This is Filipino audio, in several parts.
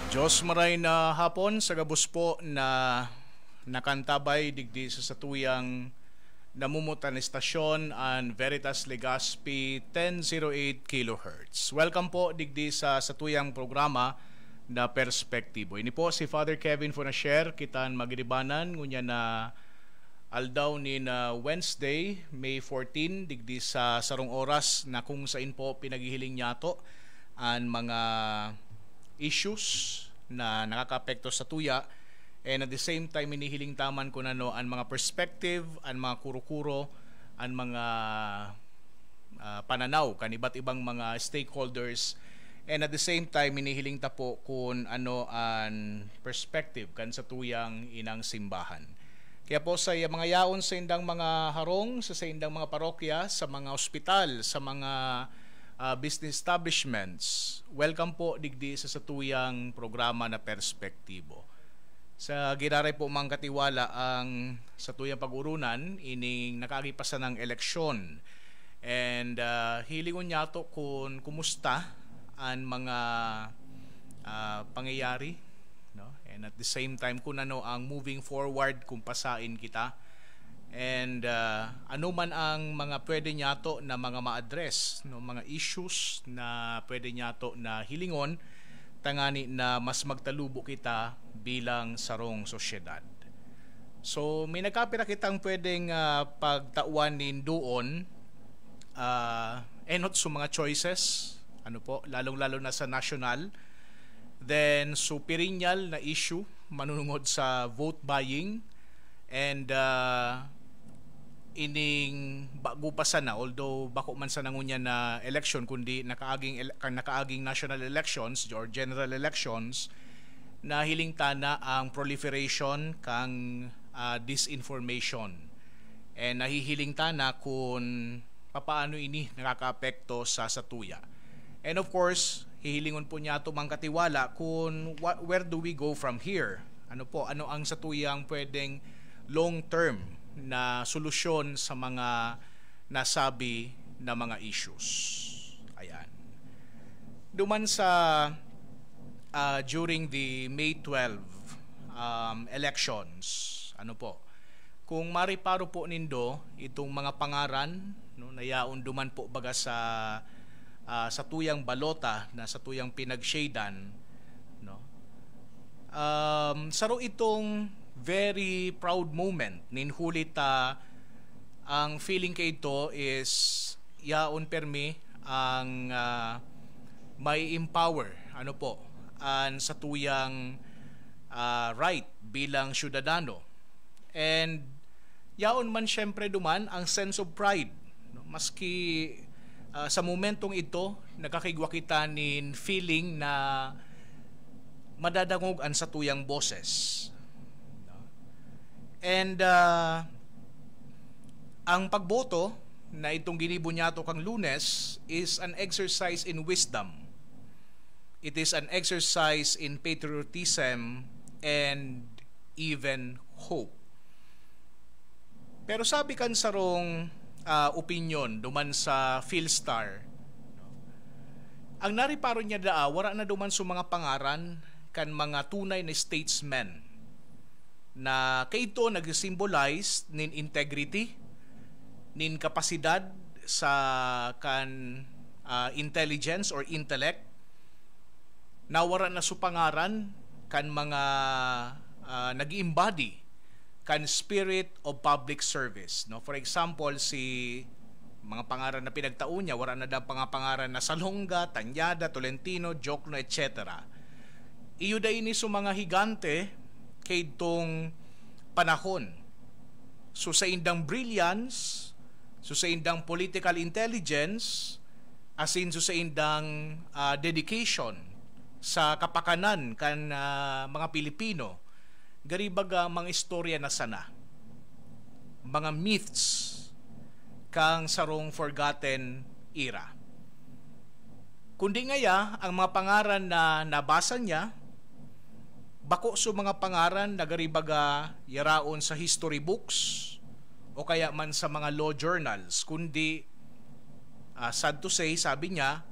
Diyos maray na hapon sa gabos po na nakantabay digdi sa satuyang namumutan istasyon and Veritas Legazpi 1008 kHz. Welcome po digdi sa satuyang programa na Perspektibo. Ini po si Father Kevin Fonasher, kitan magiribanan ngunya na aldaw ni na Wednesday, May 14, digdi sa sarong oras na kung sain po pinaghihiling nyato ang mga issues na nakakaapekto sa tuya, and at the same time inihiling taman ko na no ang mga perspective, ang mga kuro-kuro, ang mga pananaw kan iba't ibang mga stakeholders, and at the same time inihiling ta po kung ano ang perspective kan sa tuyang inang simbahan. Kaya po sa mga yaon sa indang mga harong, sa indang mga parokya, sa mga ospital, sa mga business establishments, welcome po digdi sa satuyang programa na Perspektibo. Sa giraray po mga katiwala ang satuyang pag-urunan ining nakagipasan ng eleksyon, and hilingon nyato kung kumusta ang mga pangyayari, no? And at the same time kung ano ang moving forward kung pasain kita, and ano man ang mga pwede nyato na mga ma-address, no, mga issues na pwede nyato na hilingon tangani na mas magtalubo kita bilang sarong sosyedad. So may nagkapira kitang pwedeng pagtauanin doon, enot sa mga choices, ano po, lalong-lalo na sa national, then superinyal na issue manunungod sa vote buying, and ining bago pa sana, although bako man sa nangunya na election kundi nakaaging national elections or general elections, na hiling tana ang proliferation kang disinformation, and nahihiling tana kung papaano ini nakakaapekto sa satuya. And of course hihilingon po niya ito mga katiwala kung where do we go from here, ano ang satuyang pwedeng long term na solusyon sa mga nasabi na mga issues. Ayan. Duman sa during the May 12 elections, kung mariparo po nindo itong mga pangaran, no, nayaon duman po baga sa tuyang balota na sa tuyang pinag-shadan, no. Saro itong very proud moment ninhuli ta, ang feeling kay ito is yaon permi ang may empower ang sa tuyang right bilang syudadano, and yaon man syempre duman ang sense of pride, no? Maski sa momentong ito nakakigwa kita nin feeling na madadangog ang sa tuyang boses. And ang pagboto na itong ginibunyato kang Lunes is an exercise in wisdom. It is an exercise in patriotism and even hope. Pero sabi kan sarong opinion duman sa Philstar, ang nariparo niya wala na duman sa mga pangaran kan mga tunay na statesmen na kaito nag-symbolize nin integrity, nin kapasidad sa kan intelligence or intellect, nawara na su pangaran kan mga nag-embody kan spirit of public service, no? For example, si mga pangaran na pinagtao niya, wala na daw pangaran na Salonga, Tanyada, Tolentino, Jokno, etc. Iyo da ini su mga higante kay itong panahon. So sa indang brilliance, so sa indang political intelligence, as in so sa indang dedication sa kapakanan kan mga Pilipino, garibaga mga istorya na sana, mga myths kang sarong forgotten era. Kundi ngaya ang mga pangaran na nabasa niya, bako so mga pangaran na garibaga yaraon sa history books o kaya man sa mga law journals, kundi sad to say, sabi niya,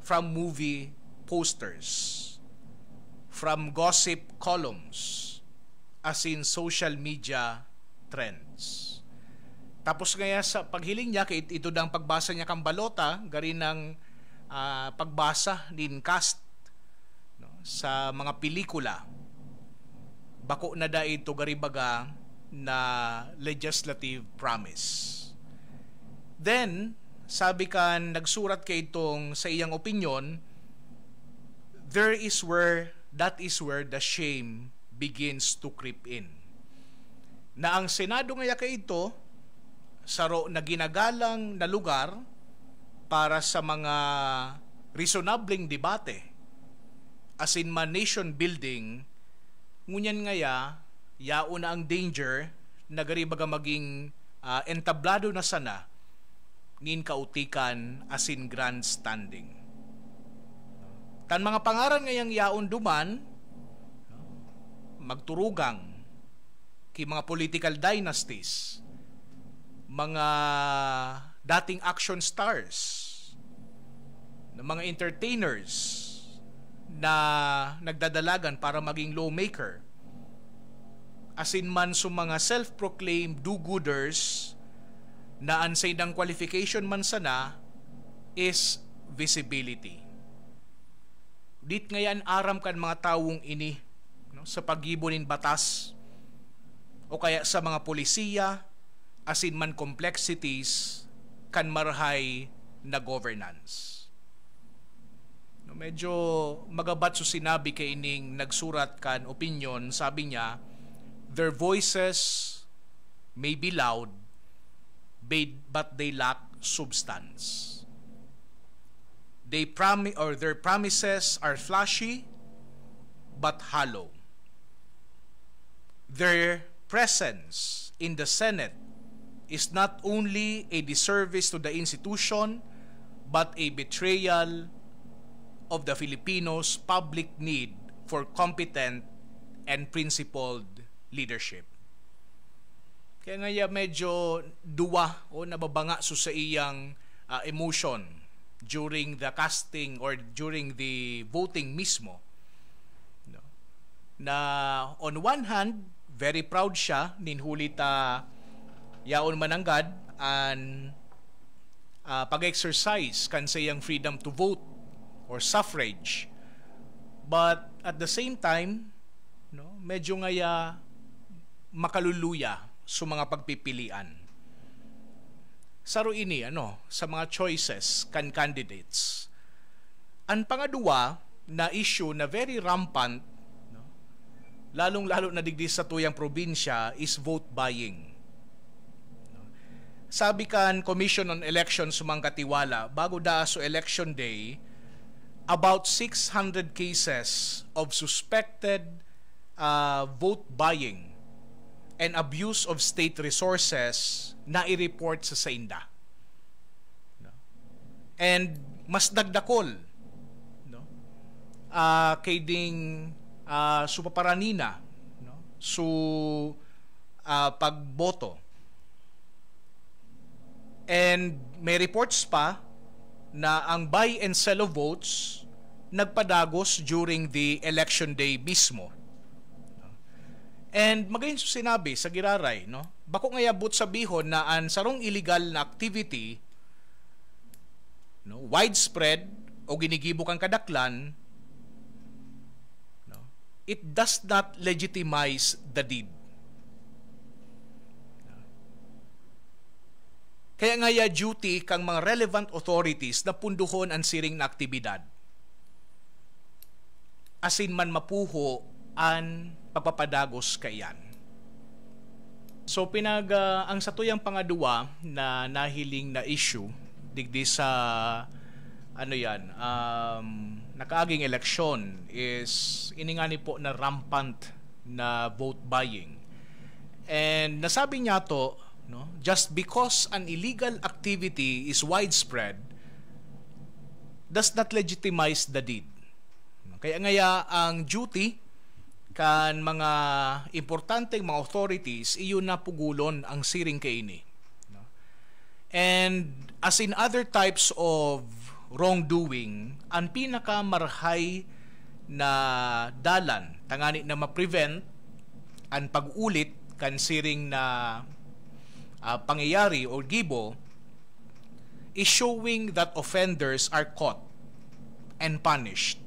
from movie posters, from gossip columns as in social media trends. Tapos ngaya sa paghiling niya, kay ito ng pagbasa niya kang balota, gari ng pagbasa nin cast, no, sa mga pelikula. Bako na da ito gari baga na legislative promise. Then, sabi kan nagsurat kay itong sa iyang opinion, that is where the shame begins to creep in. Na ang Senado ngaya kay ito, saro na ginagalang na lugar para sa mga reasonableng debate, as in man nation building, ngunyan ngaya, yao na ang danger na gari baga maging entablado na sana ngin kautikan as in grandstanding. Tan mga pangaran ngayang yaon duman, magturugang ki mga political dynasties, mga dating action stars, mga entertainers na nagdadalagan para maging lawmaker, as in man sa mga self-proclaimed do-gooders na ang saydang qualification man sana is visibility. Dit ngayon aram kan mga tawong ini, no, sa paggibonin batas o kaya sa mga polisiya, as in man complexities kan marhay na governance. No, medyo magabat so sinabi kay ining nagsurat kan opinion, sabi niya, their voices may be loud, but they lack substance. Their promises are flashy but hollow. Their presence in the Senate is not only a disservice to the institution but a betrayal of the Filipinos' public need for competent and principled leadership. Kaya nga medyo duwa o nababanga so sa iyang emotion during the casting or during the voting mismo. No? Na on one hand, very proud siya, ninhuli ta yaon mananggad and pag-exercise kan sa iyang freedom to vote or suffrage. But at the same time, no, medyo ngaya makaluluya sa mga pagpipilian. Saro ini sa mga choices kan candidates. Ang pangadua na issue na very rampant, no, lalong-lalo na digdi sa tuyang probinsya, is vote buying. No. Sabi kan Commission on Elections sumang katiwala, bago da so election day, about 600 cases of suspected vote buying and abuse of state resources na i-report sa SENDA. No? And mas dagdakol, no? Kay ding supaparanina, no? Pagboto. And may reports pa na ang buy and sell of votes nagpadagos during the election day mismo. And magayon so sinabi sa giraray, no? Bako nga yabot sabihon na ang sarong illegal na activity, no, widespread o ginigibo kang kadaklan, no, it does not legitimize the deed. Kaya nga ya duty kang mga relevant authorities na punduhon ang siring na aktibidad. Asin man mapuho ang pagpapadagos kayan. So ang satuyang pangadua na nahiling na issue digdi sa nakaaging eleksyon is iningani po na rampant na vote buying. And nasabi niya to, no, just because an illegal activity is widespread does not legitimize the deed. Kaya ngaya ang duty kan mga importanteng mga authorities, iyon na pugulon ang siring kaini. No? And as in other types of wrongdoing, ang pinakamarhay na dalan tangani na ma-prevent ang pag-ulit kan siring na pangyayari o gibo is showing that offenders are caught and punished.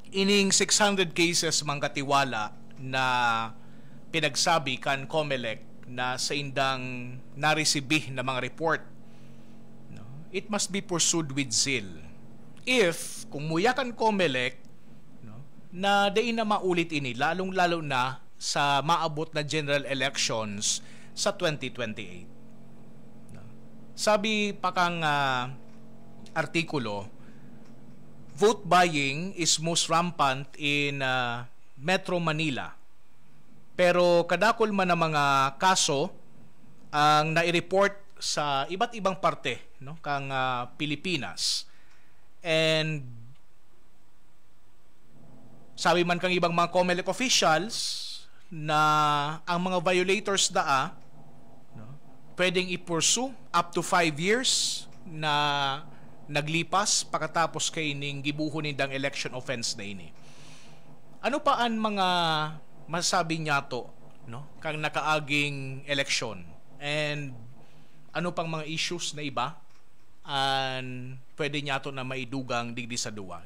Ining 600 cases mangkatiwala na pinagsabi kan COMELEC na sa indang naresibih na mga report, no, it must be pursued with zeal. If kung muyakan COMELEC, no, na diin na maulit ini, lalong-lalo na sa maabot na general elections sa 2028. No. Sabi pa kang artikulo, vote buying is most rampant in Metro Manila. Pero kadakol man ang mga kaso ang nai-report sa iba't ibang parte, no, kang Pilipinas. And sabi man kang ibang mga COMELEC officials na ang mga violators no, pwedeng i-pursue up to 5 years na naglipas pagkatapos kay ning gibuhon nindang election offense na ini. Ano pa ang mga masasabi niya to, no, kang nakaaging election, and ano pang mga issues na iba ang pwede niya to na maidugang digdi sa duwa?